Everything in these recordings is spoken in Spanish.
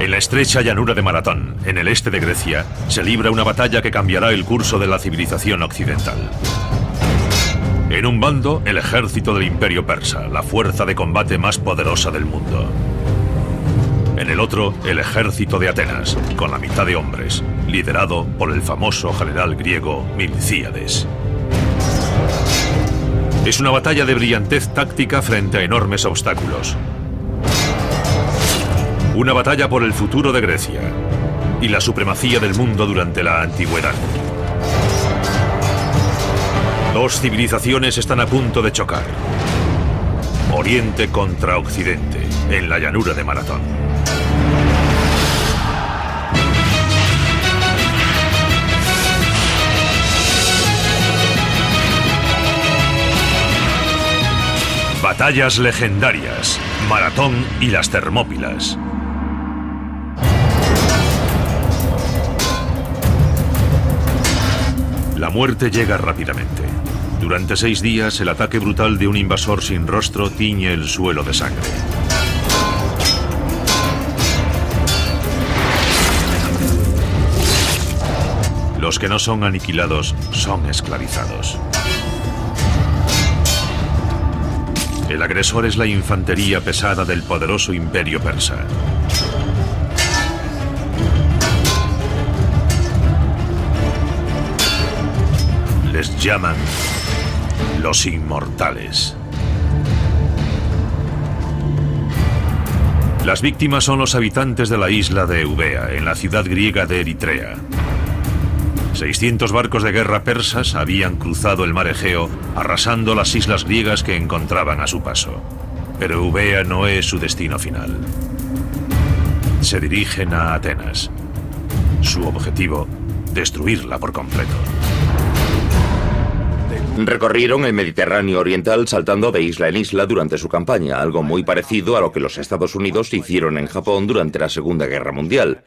En la estrecha llanura de Maratón, en el este de Grecia, se libra una batalla que cambiará el curso de la civilización occidental. En un bando, el ejército del Imperio Persa, la fuerza de combate más poderosa del mundo. En el otro, el ejército de Atenas, con la mitad de hombres, liderado por el famoso general griego Milcíades. Es una batalla de brillantez táctica frente a enormes obstáculos. Una batalla por el futuro de Grecia y la supremacía del mundo durante la antigüedad. Dos civilizaciones están a punto de chocar. Oriente contra Occidente, en la llanura de Maratón. Batallas legendarias, Maratón y las Termópilas. La muerte llega rápidamente. Durante 6 días, el ataque brutal de un invasor sin rostro tiñe el suelo de sangre. Los que no son aniquilados son esclavizados. El agresor es la infantería pesada del poderoso Imperio Persa. Les llaman los Inmortales. Las víctimas son los habitantes de la isla de Eubea, en la ciudad griega de Eritrea. 600 barcos de guerra persas habían cruzado el mar Egeo, arrasando las islas griegas que encontraban a su paso. Pero Eubea no es su destino final. Se dirigen a Atenas. Su objetivo, destruirla por completo. Recorrieron el Mediterráneo oriental saltando de isla en isla durante su campaña, algo muy parecido a lo que los Estados Unidos hicieron en Japón durante la Segunda Guerra Mundial.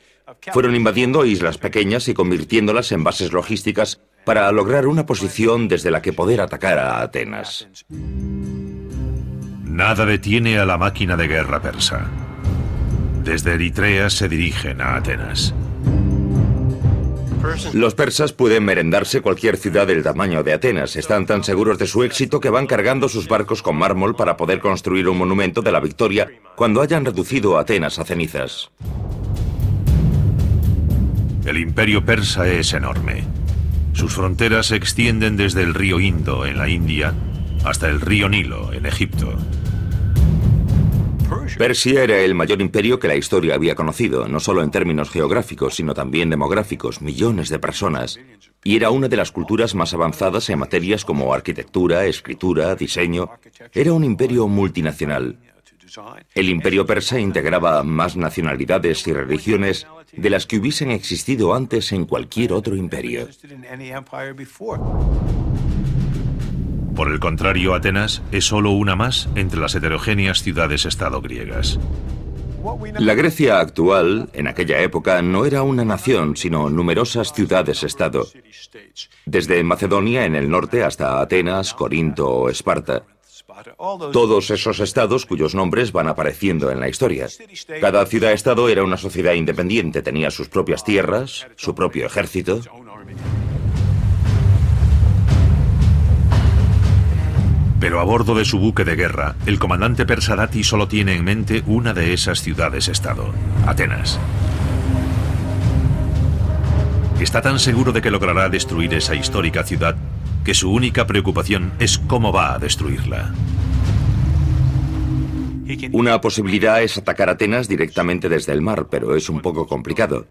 Fueron invadiendo islas pequeñas y convirtiéndolas en bases logísticas para lograr una posición desde la que poder atacar a Atenas. Nada detiene a la máquina de guerra persa. Desde Eritrea se dirigen a Atenas. Los persas pueden merendarse cualquier ciudad del tamaño de Atenas. Están tan seguros de su éxito que van cargando sus barcos con mármol para poder construir un monumento de la victoria cuando hayan reducido a Atenas a cenizas. El Imperio Persa es enorme. Sus fronteras se extienden desde el río Indo, en la India, hasta el río Nilo, en Egipto. Persia era el mayor imperio que la historia había conocido, no solo en términos geográficos, sino también demográficos, millones de personas. Y era una de las culturas más avanzadas en materias como arquitectura, escritura, diseño. Era un imperio multinacional. El imperio persa integraba más nacionalidades y religiones de las que hubiesen existido antes en cualquier otro imperio. Por el contrario, Atenas es solo una más entre las heterogéneas ciudades-estado griegas. La Grecia actual, en aquella época, no era una nación, sino numerosas ciudades-estado. Desde Macedonia en el norte hasta Atenas, Corinto o Esparta. Todos esos estados cuyos nombres van apareciendo en la historia. Cada ciudad-estado era una sociedad independiente, tenía sus propias tierras, su propio ejército. Pero a bordo de su buque de guerra, el comandante persa Dati solo tiene en mente una de esas ciudades-estado, Atenas. Está tan seguro de que logrará destruir esa histórica ciudad que su única preocupación es cómo va a destruirla. Una posibilidad es atacar Atenas directamente desde el mar, pero es un poco complicado.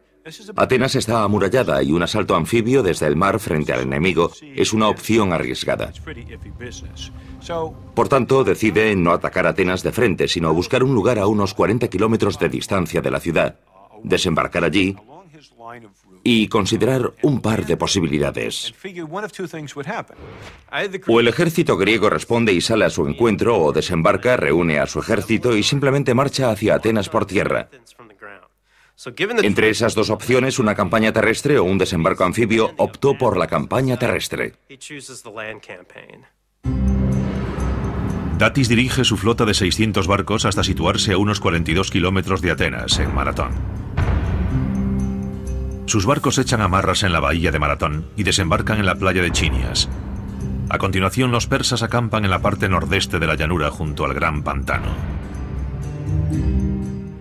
Atenas está amurallada y un asalto anfibio desde el mar frente al enemigo es una opción arriesgada. Por tanto, decide no atacar Atenas de frente, sino buscar un lugar a unos 40 kilómetros de distancia de la ciudad, desembarcar allí y considerar un par de posibilidades. O el ejército griego responde y sale a su encuentro, o desembarca, reúne a su ejército y simplemente marcha hacia Atenas por tierra. Entre esas dos opciones, una campaña terrestre o un desembarco anfibio, optó por la campaña terrestre. Datis dirige su flota de 600 barcos hasta situarse a unos 42 kilómetros de Atenas, en Maratón. Sus barcos echan amarras en la bahía de Maratón y desembarcan en la playa de Chinias. A continuación, los persas acampan en la parte nordeste de la llanura junto al gran pantano.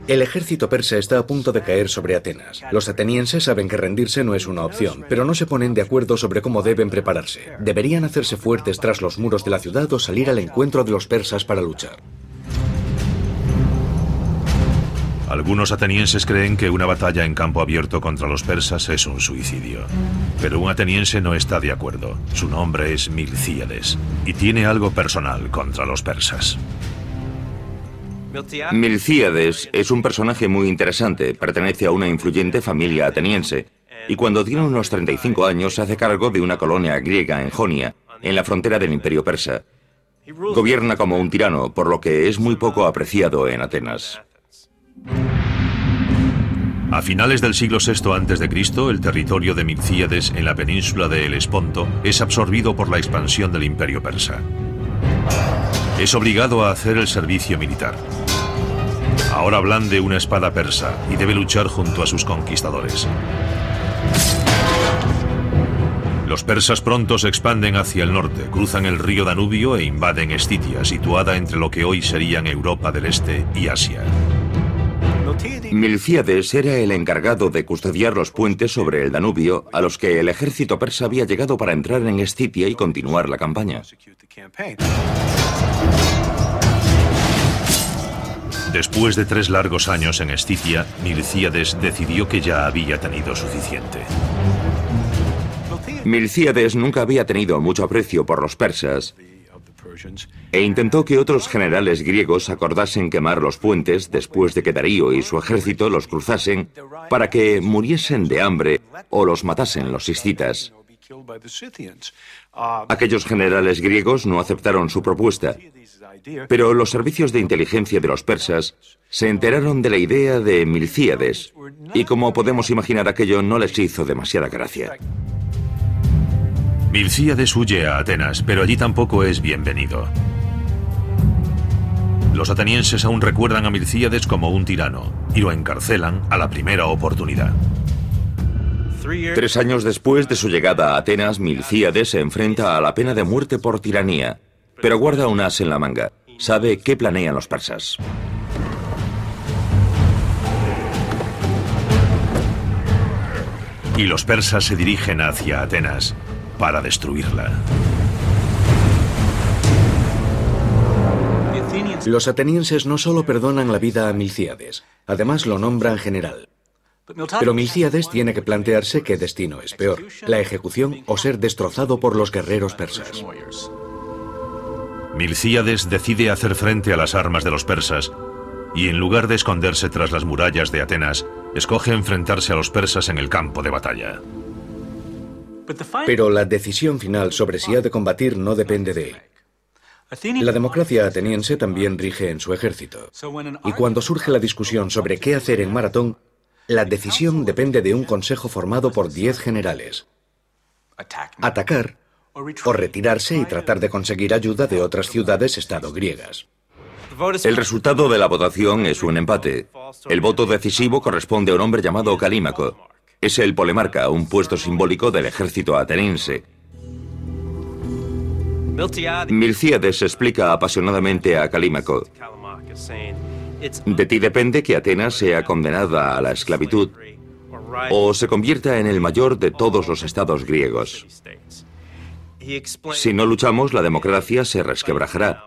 El ejército persa está a punto de caer sobre Atenas. Los atenienses saben que rendirse no es una opción, pero no se ponen de acuerdo sobre cómo deben prepararse. ¿Deberían hacerse fuertes tras los muros de la ciudad o salir al encuentro de los persas para luchar? Algunos atenienses creen que una batalla en campo abierto contra los persas es un suicidio. Pero un ateniense no está de acuerdo. Su nombre es Milcíades y tiene algo personal contra los persas. Milcíades es un personaje muy interesante, pertenece a una influyente familia ateniense y cuando tiene unos 35 años se hace cargo de una colonia griega en Jonia, en la frontera del Imperio Persa. Gobierna como un tirano, por lo que es muy poco apreciado en Atenas. A finales del siglo VI a.C., el territorio de Milcíades en la península de Helesponto es absorbido por la expansión del Imperio Persa. Es obligado a hacer el servicio militar. Ahora blande una espada persa y debe luchar junto a sus conquistadores. Los persas pronto se expanden hacia el norte, cruzan el río Danubio e invaden Estitia, situada entre lo que hoy serían Europa del Este y Asia. Milcíades era el encargado de custodiar los puentes sobre el Danubio a los que el ejército persa había llegado para entrar en Estitia y continuar la campaña. Después de 3 largos años en Estitia, Milcíades decidió que ya había tenido suficiente. Milcíades nunca había tenido mucho aprecio por los persas e intentó que otros generales griegos acordasen quemar los puentes después de que Darío y su ejército los cruzasen para que muriesen de hambre o los matasen los escitas. Aquellos generales griegos no aceptaron su propuesta, pero los servicios de inteligencia de los persas se enteraron de la idea de Milcíades y, como podemos imaginar, aquello no les hizo demasiada gracia. Milcíades huye a Atenas, pero allí tampoco es bienvenido. Los atenienses aún recuerdan a Milcíades como un tirano y lo encarcelan a la primera oportunidad. 3 años después de su llegada a Atenas, Milcíades se enfrenta a la pena de muerte por tiranía, pero guarda un as en la manga. Sabe qué planean los persas. Y los persas se dirigen hacia Atenas para destruirla. Los atenienses no solo perdonan la vida a Milcíades, además lo nombran general. Pero Milcíades tiene que plantearse qué destino es peor, la ejecución o ser destrozado por los guerreros persas. Milcíades decide hacer frente a las armas de los persas y, en lugar de esconderse tras las murallas de Atenas, escoge enfrentarse a los persas en el campo de batalla. Pero la decisión final sobre si ha de combatir no depende de él. La democracia ateniense también rige en su ejército. Y cuando surge la discusión sobre qué hacer en Maratón, la decisión depende de un consejo formado por 10 generales. Atacar o retirarse y tratar de conseguir ayuda de otras ciudades-estado griegas. El resultado de la votación es un empate. El voto decisivo corresponde a un hombre llamado Calímaco. Es el polemarca, un puesto simbólico del ejército ateniense. Milcíades explica apasionadamente a Calímaco: de ti depende que Atenas sea condenada a la esclavitud o se convierta en el mayor de todos los estados griegos. Si no luchamos, la democracia se resquebrajará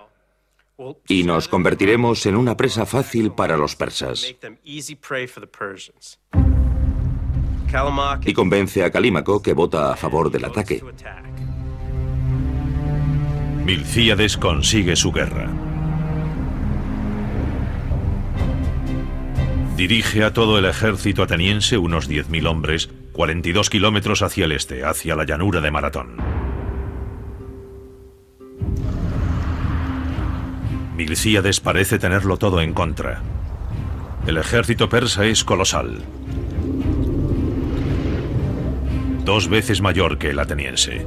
y nos convertiremos en una presa fácil para los persas. Y convence a Calímaco, que vota a favor del ataque. Milcíades consigue su guerra. Dirige a todo el ejército ateniense, unos 10.000 hombres, 42 kilómetros hacia el este, hacia la llanura de Maratón. Milcíades parece tenerlo todo en contra. El ejército persa es colosal. 2 veces mayor que el ateniense.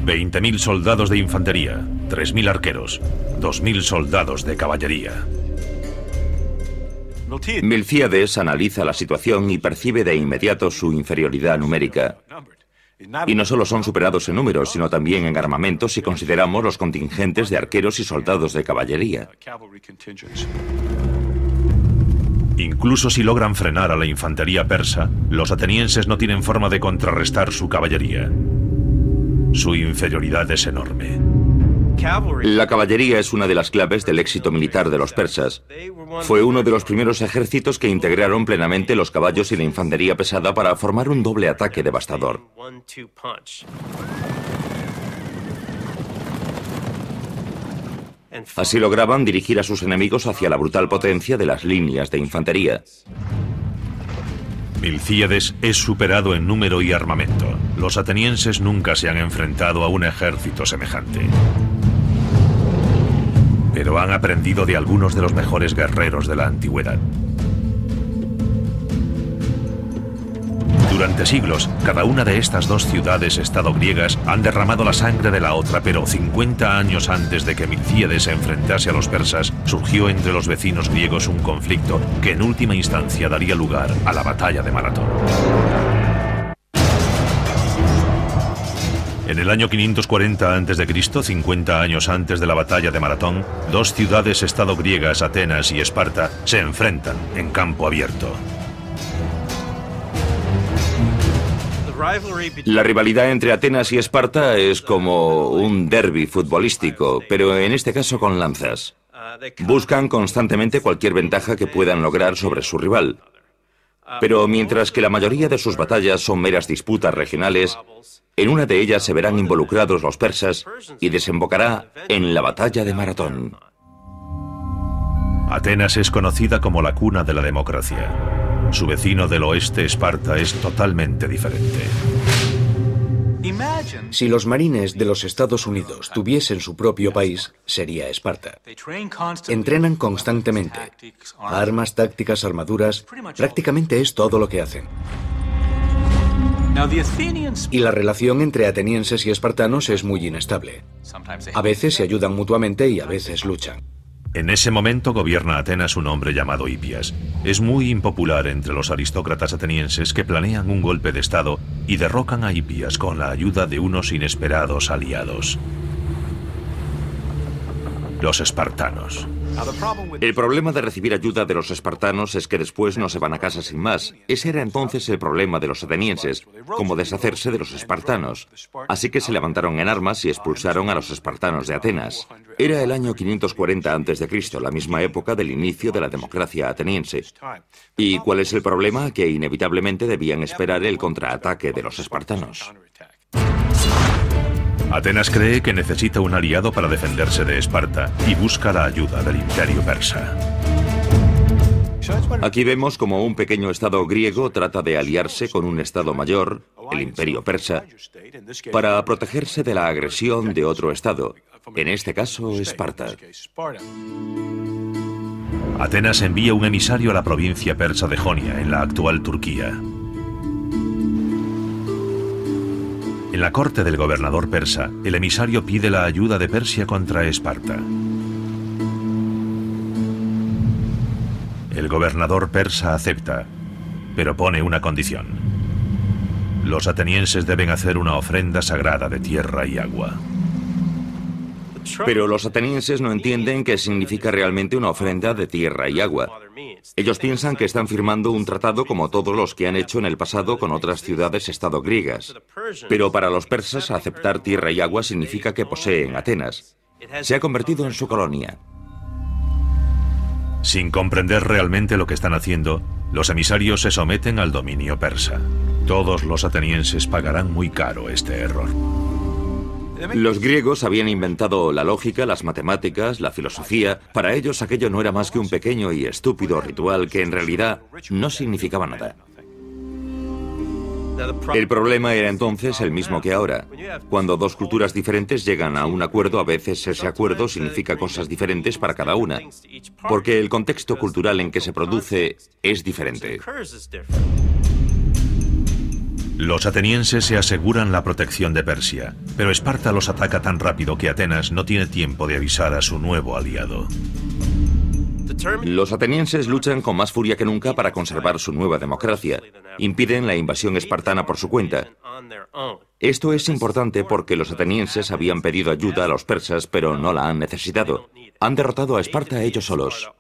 20.000 soldados de infantería, 3.000 arqueros, 2.000 soldados de caballería. Milcíades analiza la situación y percibe de inmediato su inferioridad numérica. Y no solo son superados en números, sino también en armamento si consideramos los contingentes de arqueros y soldados de caballería. Incluso si logran frenar a la infantería persa, los atenienses no tienen forma de contrarrestar su caballería. Su inferioridad es enorme. La caballería es una de las claves del éxito militar de los persas. Fue uno de los primeros ejércitos que integraron plenamente los caballos y la infantería pesada para formar un doble ataque devastador. Así lograban dirigir a sus enemigos hacia la brutal potencia de las líneas de infantería. Milcíades es superado en número y armamento. Los atenienses nunca se han enfrentado a un ejército semejante. Pero han aprendido de algunos de los mejores guerreros de la antigüedad. Durante siglos, cada una de estas dos ciudades-estado griegas han derramado la sangre de la otra, pero 50 años antes de que Milcíades se enfrentase a los persas, surgió entre los vecinos griegos un conflicto que en última instancia daría lugar a la batalla de Maratón. En el año 540 a.C., 50 años antes de la batalla de Maratón, dos ciudades-estado griegas, Atenas y Esparta, se enfrentan en campo abierto. La rivalidad entre Atenas y Esparta es como un derbi futbolístico, pero en este caso con lanzas. Buscan constantemente cualquier ventaja que puedan lograr sobre su rival. Pero mientras que la mayoría de sus batallas son meras disputas regionales, en una de ellas se verán involucrados los persas y desembocará en la batalla de Maratón. Atenas es conocida como la cuna de la democracia. Su vecino del oeste, Esparta, es totalmente diferente. Si los marines de los Estados Unidos tuviesen su propio país, sería Esparta. Entrenan constantemente. Armas, tácticas, armaduras, prácticamente es todo lo que hacen. Y la relación entre atenienses y espartanos es muy inestable. A veces se ayudan mutuamente y a veces luchan. En ese momento gobierna Atenas un hombre llamado Hipias. Es muy impopular entre los aristócratas atenienses que planean un golpe de estado y derrocan a Hipias con la ayuda de unos inesperados aliados: los espartanos. El problema de recibir ayuda de los espartanos es que después no se van a casa sin más. Ese era entonces el problema de los atenienses, cómo deshacerse de los espartanos. Así que se levantaron en armas y expulsaron a los espartanos de Atenas. Era el año 540 a.C., la misma época del inicio de la democracia ateniense. ¿Y cuál es el problema? Que inevitablemente debían esperar el contraataque de los espartanos. Atenas cree que necesita un aliado para defenderse de Esparta y busca la ayuda del imperio persa. Aquí vemos como un pequeño estado griego trata de aliarse con un estado mayor, el imperio persa, para protegerse de la agresión de otro estado, en este caso Esparta. Atenas envía un emisario a la provincia persa de Jonia, en la actual Turquía. En la corte del gobernador persa, el emisario pide la ayuda de Persia contra Esparta. El gobernador persa acepta, pero pone una condición. Los atenienses deben hacer una ofrenda sagrada de tierra y agua. Pero los atenienses no entienden qué significa realmente una ofrenda de tierra y agua. Ellos piensan que están firmando un tratado como todos los que han hecho en el pasado con otras ciudades-estado griegas. Pero para los persas, aceptar tierra y agua significa que poseen Atenas. Se ha convertido en su colonia. Sin comprender realmente lo que están haciendo, los emisarios se someten al dominio persa. Todos los atenienses pagarán muy caro este error. Los griegos habían inventado la lógica, las matemáticas, la filosofía. Para ellos aquello no era más que un pequeño y estúpido ritual que en realidad no significaba nada. El problema era entonces el mismo que ahora. Cuando dos culturas diferentes llegan a un acuerdo, a veces ese acuerdo significa cosas diferentes para cada una, porque el contexto cultural en que se produce es diferente. Los atenienses se aseguran la protección de Persia, pero Esparta los ataca tan rápido que Atenas no tiene tiempo de avisar a su nuevo aliado. Los atenienses luchan con más furia que nunca para conservar su nueva democracia. Impiden la invasión espartana por su cuenta. Esto es importante porque los atenienses habían pedido ayuda a los persas, pero no la han necesitado. Han derrotado a Esparta ellos solos.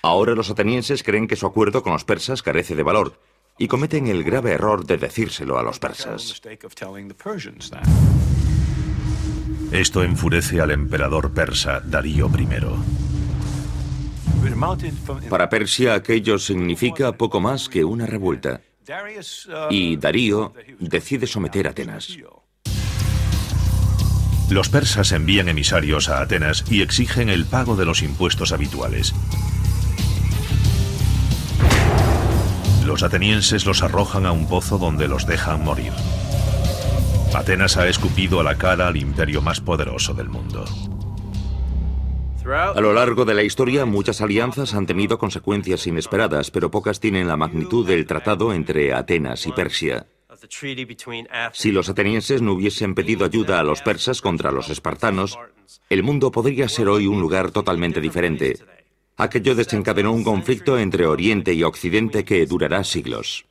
Ahora los atenienses creen que su acuerdo con los persas carece de valor y cometen el grave error de decírselo a los persas. Esto enfurece al emperador persa Darío I. Para Persia aquello significa poco más que una revuelta. Y Darío decide someter a Atenas. Los persas envían emisarios a Atenas y exigen el pago de los impuestos habituales. Los atenienses los arrojan a un pozo donde los dejan morir. Atenas ha escupido a la cara al imperio más poderoso del mundo. A lo largo de la historia, muchas alianzas han tenido consecuencias inesperadas, pero pocas tienen la magnitud del tratado entre Atenas y Persia. Si los atenienses no hubiesen pedido ayuda a los persas contra los espartanos, el mundo podría ser hoy un lugar totalmente diferente. Aquello desencadenó un conflicto entre Oriente y Occidente que durará siglos.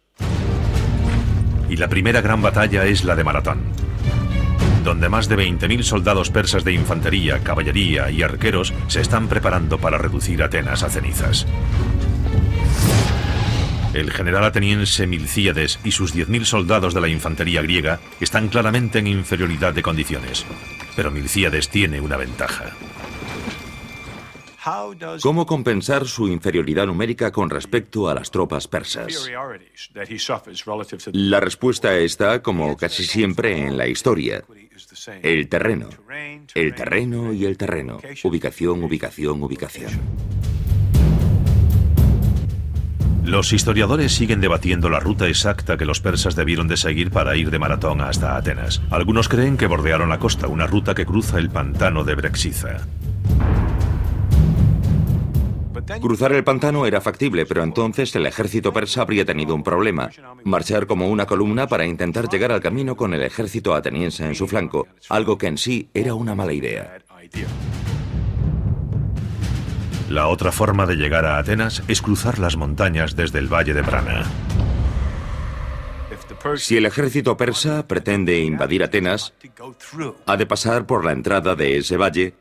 Y la primera gran batalla es la de Maratón, donde más de 20.000 soldados persas de infantería, caballería y arqueros se están preparando para reducir Atenas a cenizas. El general ateniense Milcíades y sus 10.000 soldados de la infantería griega están claramente en inferioridad de condiciones, pero Milcíades tiene una ventaja. ¿Cómo compensar su inferioridad numérica con respecto a las tropas persas? La respuesta está, como casi siempre en la historia, el terreno. El terreno y el terreno. Ubicación, ubicación, ubicación. Los historiadores siguen debatiendo la ruta exacta que los persas debieron de seguir para ir de Maratón hasta Atenas. Algunos creen que bordearon la costa, una ruta que cruza el pantano de Brexiza. Cruzar el pantano era factible, pero entonces el ejército persa habría tenido un problema. Marchar como una columna para intentar llegar al camino con el ejército ateniense en su flanco, algo que en sí era una mala idea. La otra forma de llegar a Atenas es cruzar las montañas desde el valle de Brana. Si el ejército persa pretende invadir Atenas, ha de pasar por la entrada de ese valle,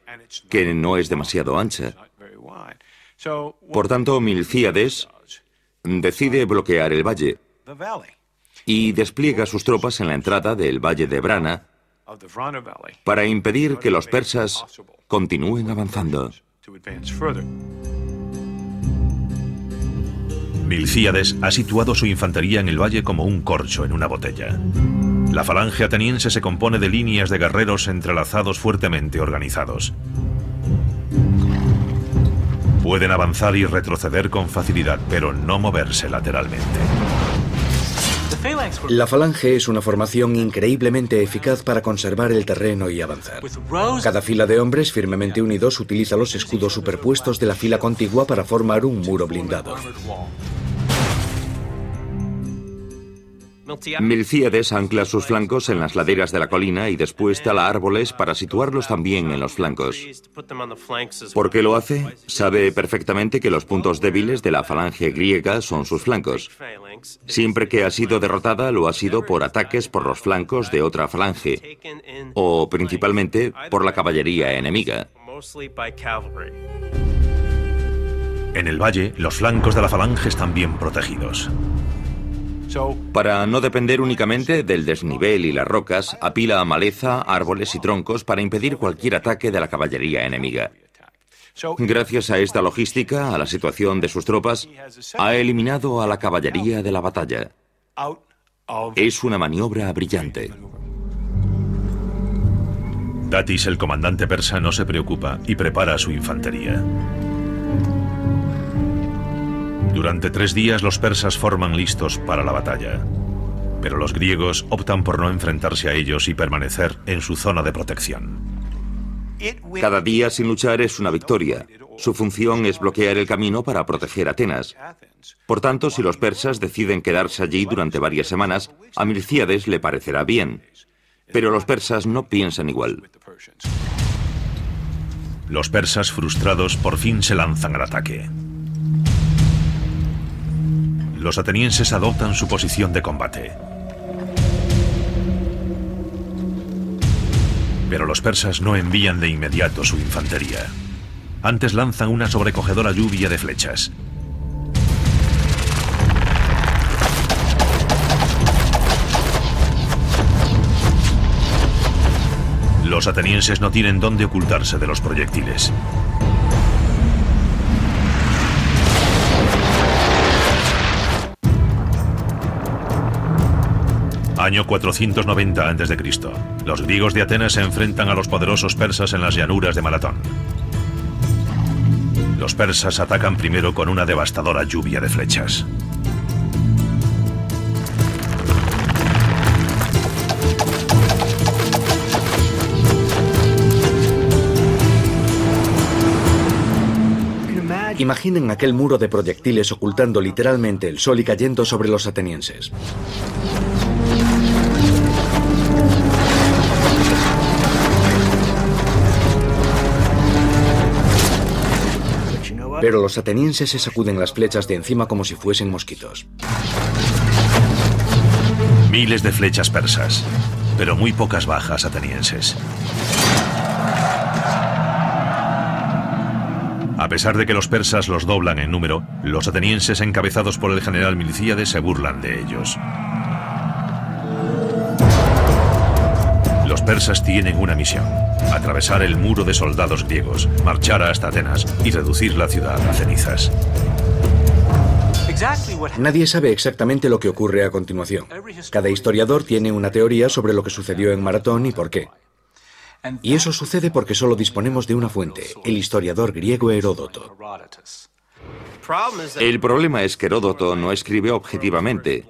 que no es demasiado ancha. Por tanto, Milcíades decide bloquear el valle y despliega sus tropas en la entrada del valle de Brana para impedir que los persas continúen avanzando. Milcíades ha situado su infantería en el valle como un corcho en una botella. La falange ateniense se compone de líneas de guerreros entrelazados fuertemente organizados. Pueden avanzar y retroceder con facilidad, pero no moverse lateralmente. La falange es una formación increíblemente eficaz para conservar el terreno y avanzar. Cada fila de hombres firmemente unidos utiliza los escudos superpuestos de la fila contigua para formar un muro blindado. Milcíades ancla sus flancos en las laderas de la colina y después tala árboles para situarlos también en los flancos. ¿Por qué lo hace? Sabe perfectamente que los puntos débiles de la falange griega son sus flancos. Siempre que ha sido derrotada lo ha sido por ataques por los flancos de otra falange, o principalmente por la caballería enemiga. En el valle, los flancos de la falange están bien protegidos. Para no depender únicamente del desnivel y las rocas, apila maleza, árboles y troncos para impedir cualquier ataque de la caballería enemiga. Gracias a esta logística, a la situación de sus tropas, ha eliminado a la caballería de la batalla. Es una maniobra brillante. Datis, el comandante persa, no se preocupa y prepara a su infantería. Durante 3 días los persas forman listos para la batalla, pero los griegos optan por no enfrentarse a ellos y permanecer en su zona de protección. Cada día sin luchar es una victoria. Su función es bloquear el camino para proteger Atenas. Por tanto, si los persas deciden quedarse allí durante varias semanas, a Milcíades le parecerá bien. Pero los persas no piensan igual. Los persas, frustrados, por fin se lanzan al ataque. Los atenienses adoptan su posición de combate. Pero los persas no envían de inmediato su infantería. Antes lanzan una sobrecogedora lluvia de flechas. Los atenienses no tienen dónde ocultarse de los proyectiles. Año 490 a.C. Los griegos de Atenas se enfrentan a los poderosos persas en las llanuras de Maratón. Los persas atacan primero con una devastadora lluvia de flechas. Imaginen aquel muro de proyectiles ocultando literalmente el sol y cayendo sobre los atenienses. Pero los atenienses se sacuden las flechas de encima como si fuesen mosquitos. Miles de flechas persas, pero muy pocas bajas atenienses. A pesar de que los persas los doblan en número, los atenienses encabezados por el general Milcíades se burlan de ellos. Los persas tienen una misión: atravesar el muro de soldados griegos, marchar hasta Atenas y reducir la ciudad a cenizas. Nadie sabe exactamente lo que ocurre a continuación. Cada historiador tiene una teoría sobre lo que sucedió en Maratón y por qué. Y eso sucede porque solo disponemos de una fuente, el historiador griego Heródoto. El problema es que Heródoto no escribe objetivamente.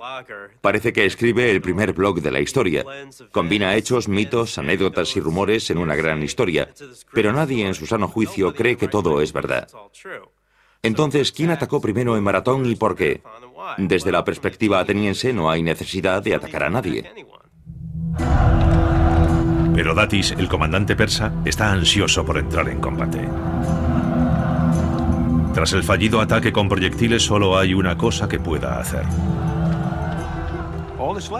Parece que escribe el primer blog de la historia. Combina hechos, mitos, anécdotas y rumores en una gran historia, pero nadie en su sano juicio cree que todo es verdad. Entonces, ¿quién atacó primero en Maratón y por qué? Desde la perspectiva ateniense no hay necesidad de atacar a nadie. Pero Datis, el comandante persa, está ansioso por entrar en combate. Tras el fallido ataque con proyectiles, solo hay una cosa que pueda hacer.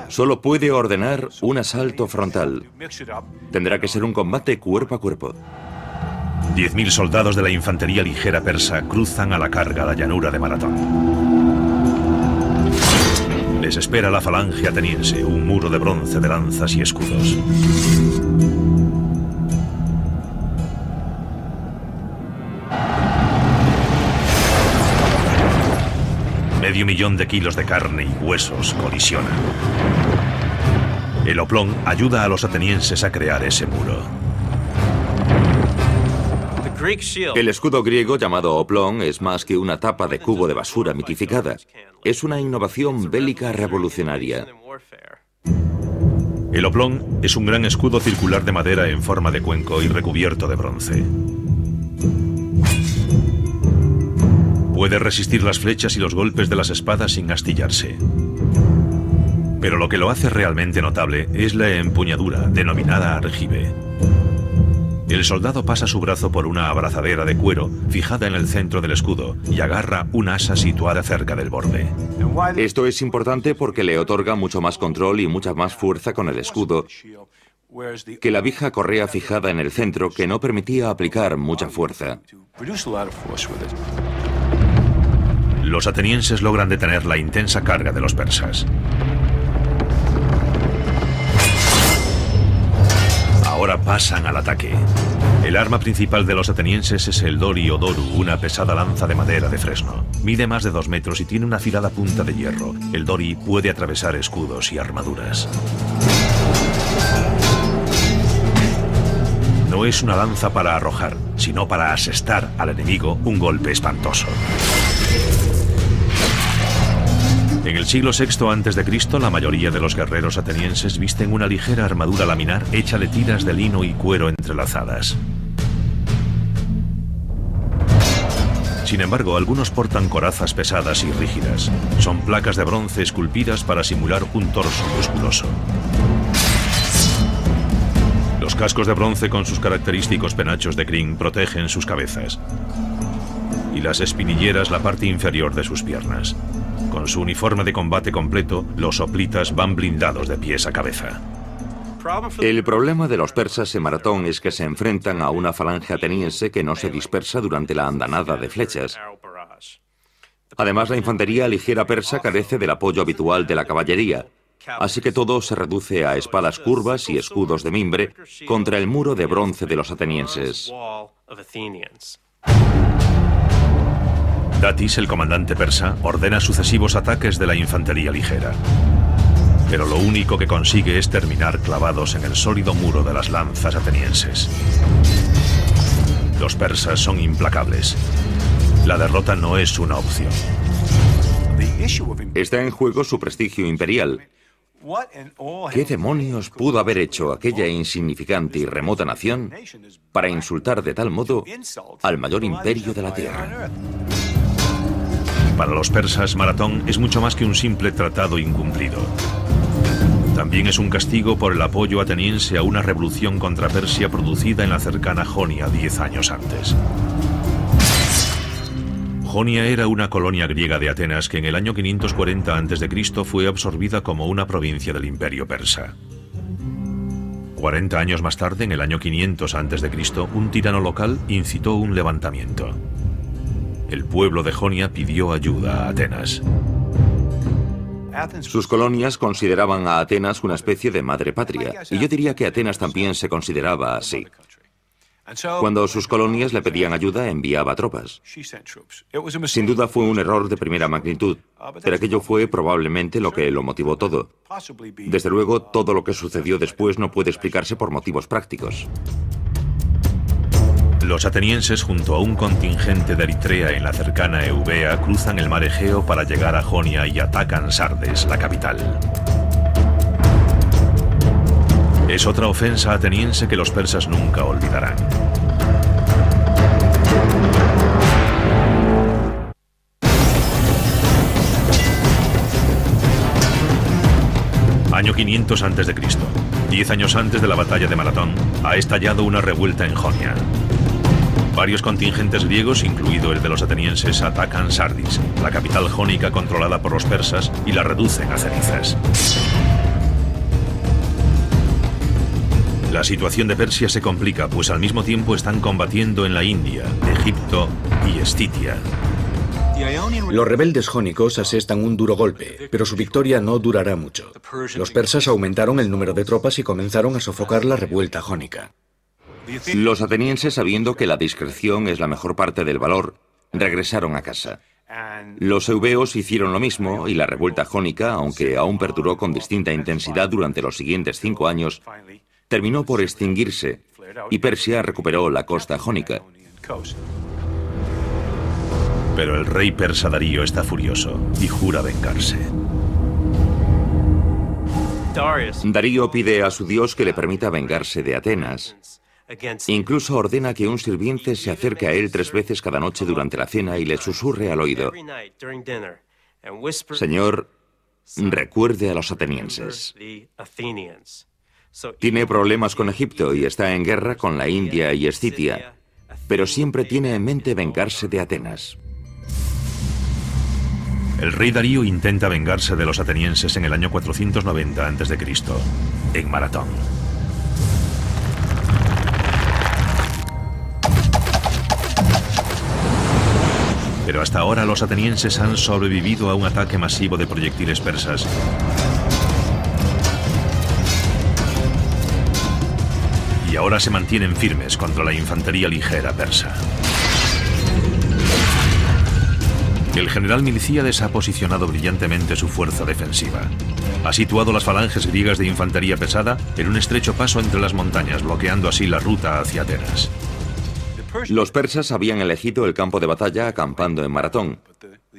Solo puede ordenar un asalto frontal. Tendrá que ser un combate cuerpo a cuerpo. 10.000 soldados de la infantería ligera persa cruzan a la carga la llanura de Maratón. Les espera la falange ateniense, un muro de bronce de lanzas y escudos. Medio millón de kilos de carne y huesos colisionan. El oplón ayuda a los atenienses a crear ese muro. El escudo griego llamado oplón es más que una tapa de cubo de basura mitificada. Es una innovación bélica revolucionaria. El oplón es un gran escudo circular de madera en forma de cuenco y recubierto de bronce. Puede resistir las flechas y los golpes de las espadas sin astillarse. Pero lo que lo hace realmente notable es la empuñadura, denominada argive. El soldado pasa su brazo por una abrazadera de cuero fijada en el centro del escudo y agarra un asa situada cerca del borde. Esto es importante porque le otorga mucho más control y mucha más fuerza con el escudo que la vieja correa fijada en el centro que no permitía aplicar mucha fuerza. Los atenienses logran detener la intensa carga de los persas. Ahora pasan al ataque. El arma principal de los atenienses es el dori o doru, una pesada lanza de madera de fresno. Mide más de 2 metros y tiene una afilada punta de hierro. El dori puede atravesar escudos y armaduras. No es una lanza para arrojar, sino para asestar al enemigo un golpe espantoso. En el siglo VI a.C., la mayoría de los guerreros atenienses visten una ligera armadura laminar hecha de tiras de lino y cuero entrelazadas. Sin embargo, algunos portan corazas pesadas y rígidas. Son placas de bronce esculpidas para simular un torso musculoso. Los cascos de bronce con sus característicos penachos de crin protegen sus cabezas. Y las espinilleras la parte inferior de sus piernas. Con su uniforme de combate completo, los hoplitas van blindados de pies a cabeza. El problema de los persas en Maratón es que se enfrentan a una falange ateniense que no se dispersa durante la andanada de flechas. Además, la infantería ligera persa carece del apoyo habitual de la caballería, así que todo se reduce a espadas curvas y escudos de mimbre contra el muro de bronce de los atenienses. Datis, el comandante persa, ordena sucesivos ataques de la infantería ligera. Pero lo único que consigue es terminar clavados en el sólido muro de las lanzas atenienses. Los persas son implacables. La derrota no es una opción. Está en juego su prestigio imperial. ¿Qué demonios pudo haber hecho aquella insignificante y remota nación para insultar de tal modo al mayor imperio de la tierra? Para los persas, Maratón es mucho más que un simple tratado incumplido. También es un castigo por el apoyo ateniense a una revolución contra Persia producida en la cercana Jonia 10 años antes. Jonia era una colonia griega de Atenas que en el año 540 a.C. fue absorbida como una provincia del imperio persa. 40 años más tarde, en el año 500 a.C., un tirano local incitó un levantamiento. El pueblo de Jonia pidió ayuda a Atenas. Sus colonias consideraban a Atenas una especie de madre patria, y yo diría que Atenas también se consideraba así. Cuando sus colonias le pedían ayuda, enviaba tropas. Sin duda fue un error de primera magnitud, pero aquello fue probablemente lo que lo motivó todo. Desde luego, todo lo que sucedió después no puede explicarse por motivos prácticos. Los atenienses, junto a un contingente de Eritrea en la cercana Eubea, cruzan el mar Egeo para llegar a Jonia y atacan Sardes, la capital. Es otra ofensa ateniense que los persas nunca olvidarán. Año 500 a.C. 10 años antes de la batalla de Maratón, ha estallado una revuelta en Jonia. Varios contingentes griegos, incluido el de los atenienses, atacan Sardis, la capital jónica controlada por los persas, y la reducen a cenizas. La situación de Persia se complica, pues al mismo tiempo están combatiendo en la India, Egipto y Estitia. Los rebeldes jónicos asestan un duro golpe, pero su victoria no durará mucho. Los persas aumentaron el número de tropas y comenzaron a sofocar la revuelta jónica. Los atenienses, sabiendo que la discreción es la mejor parte del valor, regresaron a casa. Los eubeos hicieron lo mismo y la revuelta jónica, aunque aún perduró con distinta intensidad durante los siguientes 5 años, terminó por extinguirse y Persia recuperó la costa jónica. Pero el rey persa Darío está furioso y jura vengarse. Darío pide a su dios que le permita vengarse de Atenas. Incluso ordena que un sirviente se acerque a él 3 veces cada noche durante la cena y le susurre al oído: Señor, recuerde a los atenienses. Tiene problemas con Egipto y está en guerra con la India y Escitia, pero siempre tiene en mente vengarse de Atenas. El rey Darío intenta vengarse de los atenienses en el año 490 a.C., en Maratón. Pero hasta ahora los atenienses han sobrevivido a un ataque masivo de proyectiles persas. Y ahora se mantienen firmes contra la infantería ligera persa. El general Milcíades ha posicionado brillantemente su fuerza defensiva. Ha situado las falanges griegas de infantería pesada en un estrecho paso entre las montañas, bloqueando así la ruta hacia Atenas. Los persas habían elegido el campo de batalla acampando en Maratón,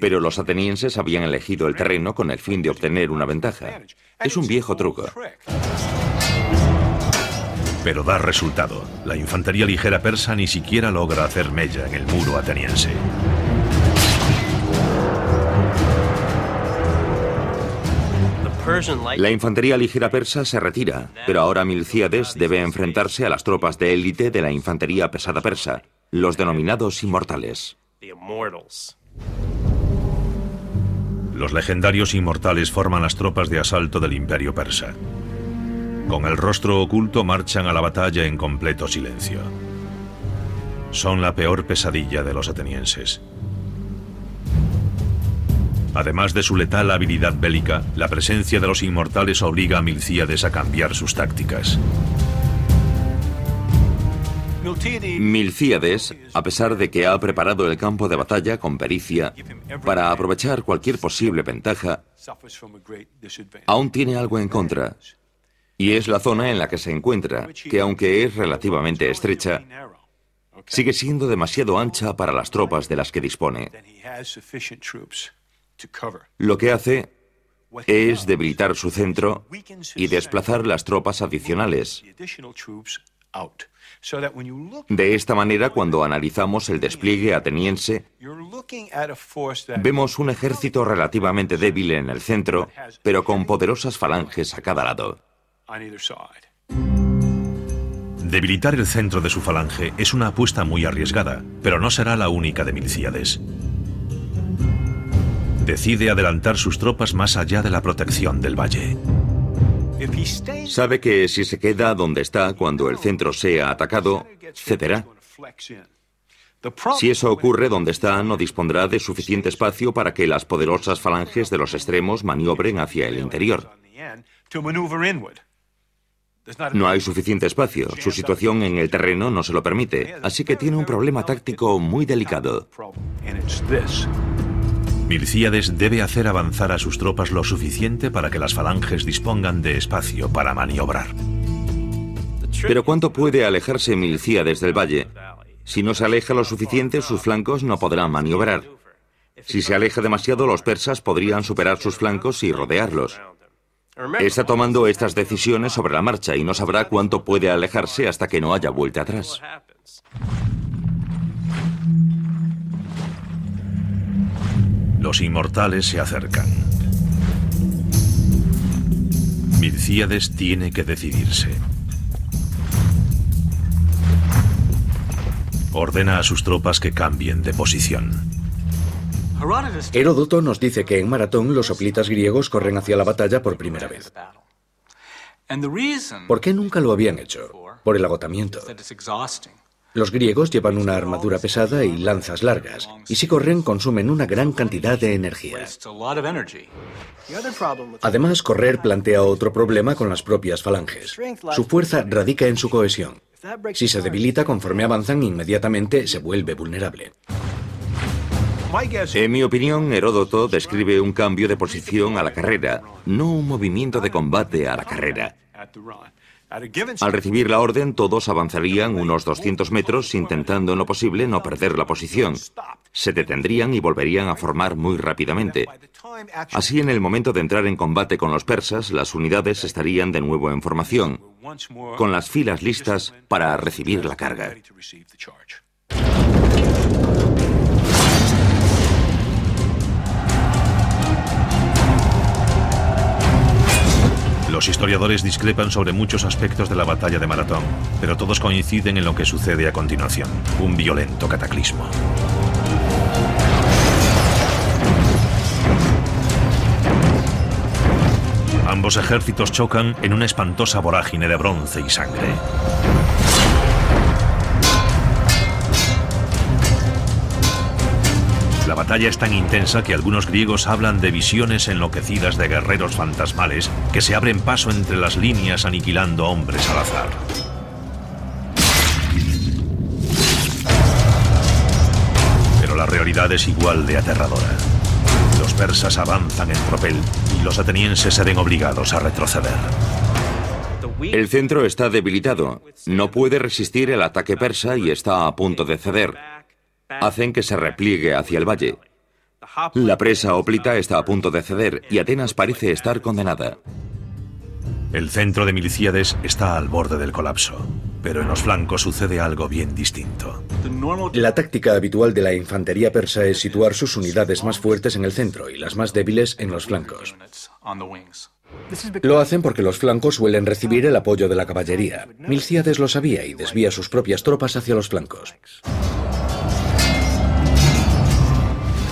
pero los atenienses habían elegido el terreno con el fin de obtener una ventaja. Es un viejo truco. Pero da resultado. La infantería ligera persa ni siquiera logra hacer mella en el muro ateniense. La infantería ligera persa se retira, pero ahora Milcíades debe enfrentarse a las tropas de élite de la infantería pesada persa, los denominados inmortales. Los legendarios inmortales forman las tropas de asalto del imperio persa. Con el rostro oculto marchan a la batalla en completo silencio. Son la peor pesadilla de los atenienses. Además de su letal habilidad bélica, la presencia de los inmortales obliga a Milcíades a cambiar sus tácticas. Milcíades, a pesar de que ha preparado el campo de batalla con pericia para aprovechar cualquier posible ventaja, aún tiene algo en contra, y es la zona en la que se encuentra, que aunque es relativamente estrecha, sigue siendo demasiado ancha para las tropas de las que dispone. Lo que hace es debilitar su centro y desplazar las tropas adicionales. De esta manera, cuando analizamos el despliegue ateniense, vemos un ejército relativamente débil en el centro, pero con poderosas falanges a cada lado. Debilitar el centro de su falange es una apuesta muy arriesgada, pero no será la única de Milcíades. Decide adelantar sus tropas más allá de la protección del valle. Sabe que si se queda donde está cuando el centro sea atacado, cederá. Si eso ocurre, donde está no dispondrá de suficiente espacio para que las poderosas falanges de los extremos maniobren hacia el interior. No hay suficiente espacio, su situación en el terreno no se lo permite, así que tiene un problema táctico muy delicado. Milcíades debe hacer avanzar a sus tropas lo suficiente para que las falanges dispongan de espacio para maniobrar. Pero ¿cuánto puede alejarse Milcíades del valle? Si no se aleja lo suficiente, sus flancos no podrán maniobrar. Si se aleja demasiado, los persas podrían superar sus flancos y rodearlos. Está tomando estas decisiones sobre la marcha y no sabrá cuánto puede alejarse hasta que no haya vuelta atrás. Los inmortales se acercan. Milcíades tiene que decidirse. Ordena a sus tropas que cambien de posición. Heródoto nos dice que en Maratón los hoplitas griegos corren hacia la batalla por primera vez. ¿Por qué nunca lo habían hecho? Por el agotamiento. Los griegos llevan una armadura pesada y lanzas largas, y si corren consumen una gran cantidad de energía. Además, correr plantea otro problema con las propias falanges. Su fuerza radica en su cohesión. Si se debilita conforme avanzan, inmediatamente se vuelve vulnerable. En mi opinión, Heródoto describe un cambio de posición a la carrera, no un movimiento de combate a la carrera. Al recibir la orden, todos avanzarían unos 200 metros intentando en lo posible no perder la posición. Se detendrían y volverían a formar muy rápidamente. Así, en el momento de entrar en combate con los persas, las unidades estarían de nuevo en formación, con las filas listas para recibir la carga. Los historiadores discrepan sobre muchos aspectos de la batalla de Maratón, pero todos coinciden en lo que sucede a continuación, un violento cataclismo. Ambos ejércitos chocan en una espantosa vorágine de bronce y sangre. La batalla es tan intensa que algunos griegos hablan de visiones enloquecidas de guerreros fantasmales que se abren paso entre las líneas aniquilando hombres al azar. Pero la realidad es igual de aterradora. Los persas avanzan en tropel y los atenienses se ven obligados a retroceder. El centro está debilitado, no puede resistir el ataque persa y está a punto de ceder. Hacen que se repliegue hacia el valle. La presa hoplita está a punto de ceder y Atenas parece estar condenada. El centro de Milcíades está al borde del colapso, pero en los flancos sucede algo bien distinto. La táctica habitual de la infantería persa es situar sus unidades más fuertes en el centro y las más débiles en los flancos. Lo hacen porque los flancos suelen recibir el apoyo de la caballería. Milcíades lo sabía y desvía sus propias tropas hacia los flancos.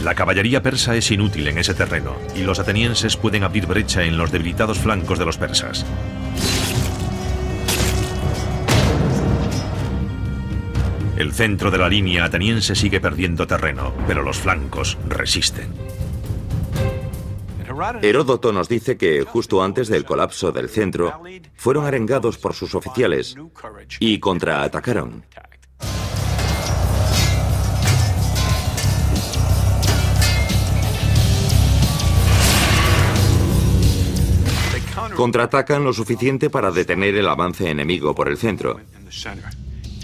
La caballería persa es inútil en ese terreno y los atenienses pueden abrir brecha en los debilitados flancos de los persas. El centro de la línea ateniense sigue perdiendo terreno, pero los flancos resisten. Heródoto nos dice que justo antes del colapso del centro, fueron arengados por sus oficiales y contraatacaron. Contraatacan lo suficiente para detener el avance enemigo por el centro.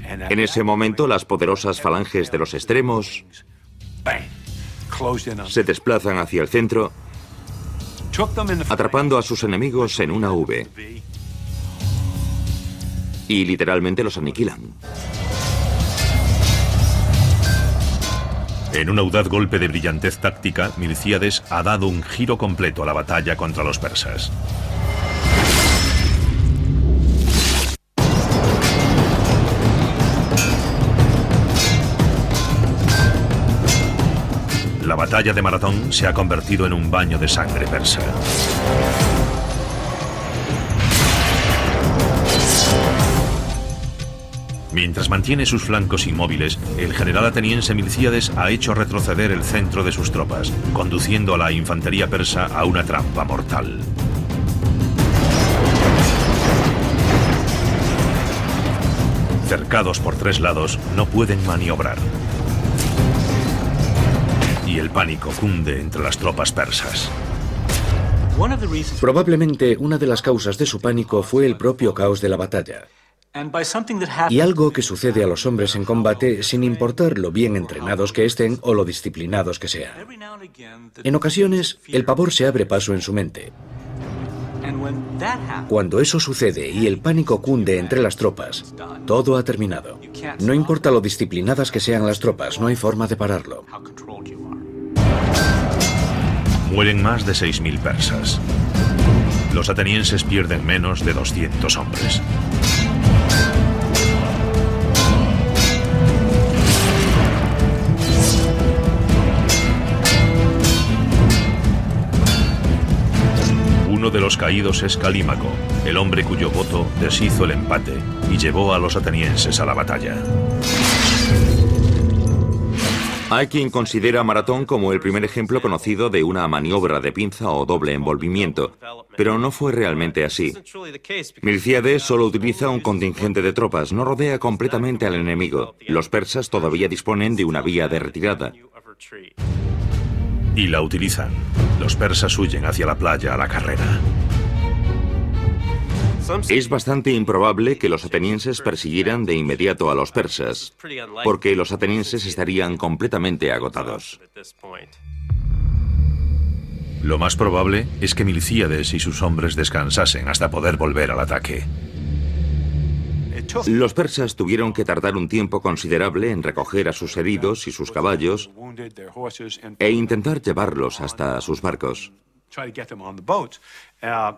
En ese momento, las poderosas falanges de los extremos se desplazan hacia el centro, atrapando a sus enemigos en una V. Y literalmente los aniquilan. En un audaz golpe de brillantez táctica, Milcíades ha dado un giro completo a la batalla contra los persas. La batalla de Maratón se ha convertido en un baño de sangre persa. Mientras mantiene sus flancos inmóviles, el general ateniense Milcíades ha hecho retroceder el centro de sus tropas, conduciendo a la infantería persa a una trampa mortal. Cercados por tres lados, no pueden maniobrar. Y el pánico cunde entre las tropas persas. Probablemente una de las causas de su pánico fue el propio caos de la batalla. Y algo que sucede a los hombres en combate sin importar lo bien entrenados que estén o lo disciplinados que sean. En ocasiones, el pavor se abre paso en su mente. Cuando eso sucede y el pánico cunde entre las tropas, todo ha terminado. No importa lo disciplinadas que sean las tropas, no hay forma de pararlo. Mueren más de 6.000 persas. Los atenienses pierden menos de 200 hombres. Uno de los caídos es Calímaco, el hombre cuyo voto deshizo el empate y llevó a los atenienses a la batalla. Hay quien considera a Maratón como el primer ejemplo conocido de una maniobra de pinza o doble envolvimiento, pero no fue realmente así. Milcíades solo utiliza un contingente de tropas, no rodea completamente al enemigo. Los persas todavía disponen de una vía de retirada. Y la utilizan. Los persas huyen hacia la playa a la carrera. Es bastante improbable que los atenienses persiguieran de inmediato a los persas, porque los atenienses estarían completamente agotados. Lo más probable es que Milcíades y sus hombres descansasen hasta poder volver al ataque. Los persas tuvieron que tardar un tiempo considerable en recoger a sus heridos y sus caballos e intentar llevarlos hasta sus barcos.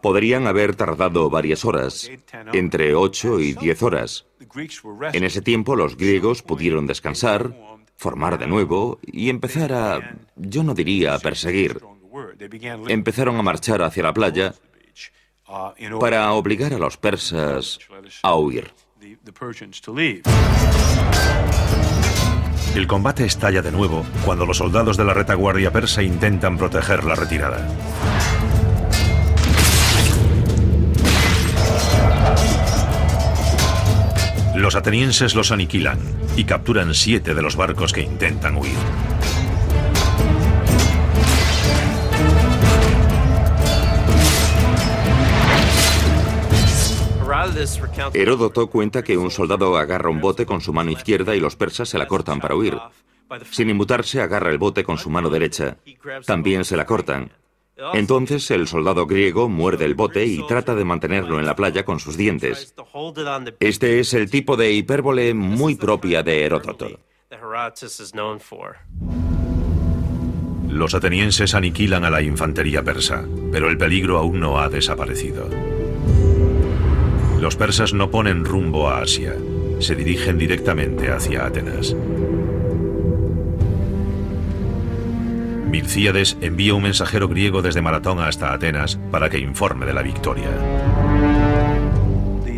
Podrían haber tardado varias horas, entre 8 y 10 horas. En ese tiempo los griegos pudieron descansar, formar de nuevo y empezar a, yo no diría a perseguir. Empezaron a marchar hacia la playa para obligar a los persas a huir. El combate estalla de nuevo cuando los soldados de la retaguardia persa intentan proteger la retirada. Los atenienses los aniquilan y capturan 7 de los barcos que intentan huir. Heródoto cuenta que un soldado agarra un bote con su mano izquierda y los persas se la cortan para huir. Sin inmutarse, agarra el bote con su mano derecha. También se la cortan. Entonces el soldado griego muerde el bote y trata de mantenerlo en la playa con sus dientes. Este es el tipo de hipérbole muy propia de Heródoto. Los atenienses aniquilan a la infantería persa, pero el peligro aún no ha desaparecido. Los persas no ponen rumbo a Asia, se dirigen directamente hacia Atenas. Milcíades envía un mensajero griego desde Maratón hasta Atenas para que informe de la victoria.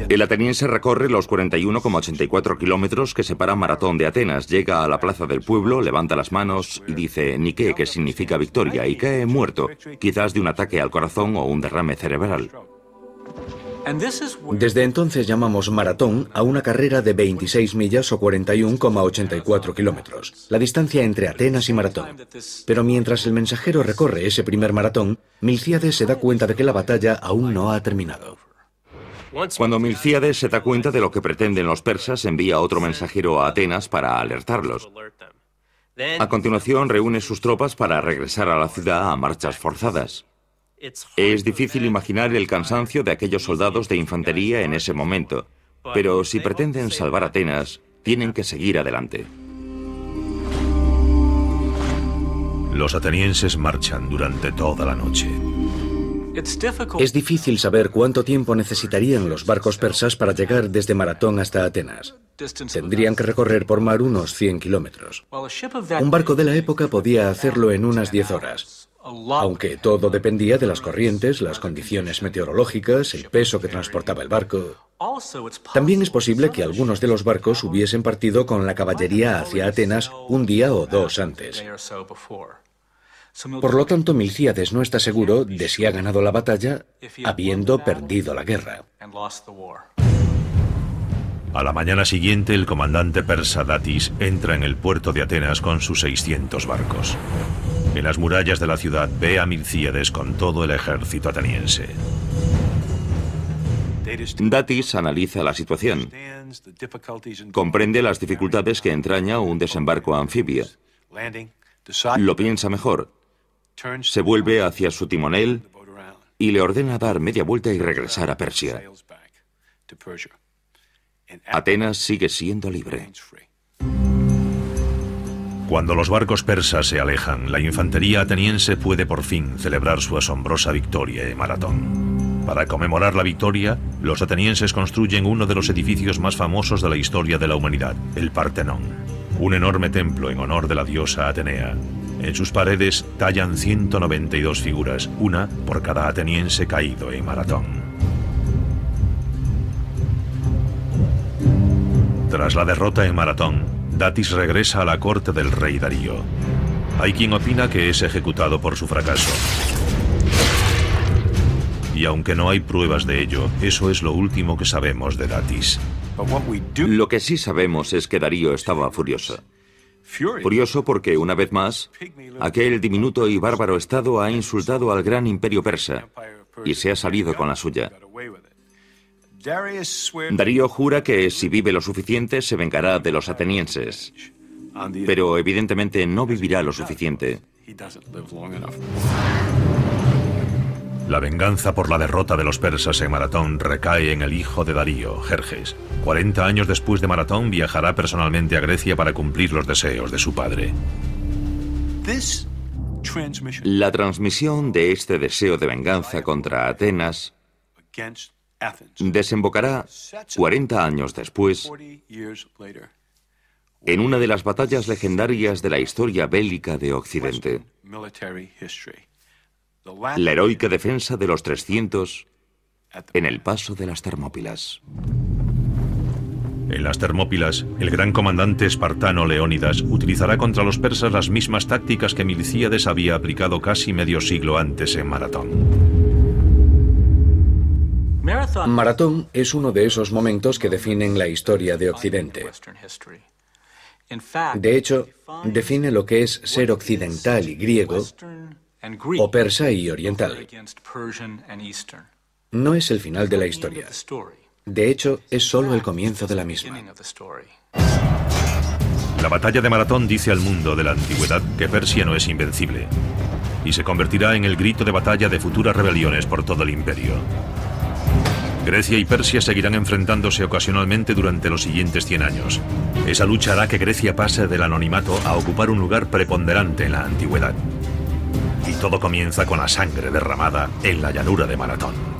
El ateniense recorre los 41,84 kilómetros que separan Maratón de Atenas, llega a la plaza del pueblo, levanta las manos y dice Nike, que significa victoria, y cae muerto, quizás de un ataque al corazón o un derrame cerebral. Desde entonces llamamos maratón a una carrera de 26 millas o 41,84 kilómetros, la distancia entre Atenas y Maratón. Pero mientras el mensajero recorre ese primer maratón, Milcíades se da cuenta de que la batalla aún no ha terminado. Cuando Milcíades se da cuenta de lo que pretenden los persas, envía otro mensajero a Atenas para alertarlos. A continuación, reúne sus tropas para regresar a la ciudad a marchas forzadas. Es difícil imaginar el cansancio de aquellos soldados de infantería en ese momento, pero si pretenden salvar Atenas, tienen que seguir adelante. Los atenienses marchan durante toda la noche. Es difícil saber cuánto tiempo necesitarían los barcos persas para llegar desde Maratón hasta Atenas. Tendrían que recorrer por mar unos 100 kilómetros. Un barco de la época podía hacerlo en unas 10 horas. Aunque todo dependía de las corrientes, las condiciones meteorológicas, el peso que transportaba el barco. También es posible que algunos de los barcos hubiesen partido con la caballería hacia Atenas un día o dos antes. Por lo tanto, Milcíades no está seguro de si ha ganado la batalla habiendo perdido la guerra. A la mañana siguiente, el comandante persa Datis entra en el puerto de Atenas con sus 600 barcos. En las murallas de la ciudad ve a Milcíades con todo el ejército ateniense. Datis analiza la situación. Comprende las dificultades que entraña un desembarco anfibio. Lo piensa mejor. Se vuelve hacia su timonel y le ordena dar media vuelta y regresar a Persia. Atenas sigue siendo libre. Cuando los barcos persas se alejan, la infantería ateniense puede por fin celebrar su asombrosa victoria en Maratón. Para conmemorar la victoria, los atenienses construyen uno de los edificios más famosos de la historia de la humanidad, el Partenón, un enorme templo en honor de la diosa Atenea. En sus paredes tallan 192 figuras, una por cada ateniense caído en Maratón. Tras la derrota en Maratón, Datis regresa a la corte del rey Darío. Hay quien opina que es ejecutado por su fracaso. Y aunque no hay pruebas de ello, eso es lo último que sabemos de Datis. Lo que sí sabemos es que Darío estaba furioso. Furioso porque, una vez más, aquel diminuto y bárbaro estado ha insultado al gran imperio persa y se ha salido con la suya. Darío jura que si vive lo suficiente se vengará de los atenienses, pero evidentemente no vivirá lo suficiente. La venganza por la derrota de los persas en Maratón recae en el hijo de Darío, Jerjes. 40 años después de Maratón viajará personalmente a Grecia para cumplir los deseos de su padre. La transmisión de este deseo de venganza contra Atenas desembocará 40 años después en una de las batallas legendarias de la historia bélica de Occidente. La heroica defensa de los 300 en el paso de las Termópilas. En las Termópilas, el gran comandante espartano Leónidas utilizará contra los persas las mismas tácticas que Milcíades había aplicado casi medio siglo antes en Maratón. Maratón es uno de esos momentos que definen la historia de Occidente. De hecho, define lo que es ser occidental y griego, o persa y oriental. No es el final de la historia. De hecho, es solo el comienzo de la misma. La batalla de Maratón dice al mundo de la antigüedad que Persia no es invencible y se convertirá en el grito de batalla de futuras rebeliones por todo el imperio. Grecia y Persia seguirán enfrentándose ocasionalmente durante los siguientes 100 años. Esa lucha hará que Grecia pase del anonimato a ocupar un lugar preponderante en la antigüedad. Y todo comienza con la sangre derramada en la llanura de Maratón.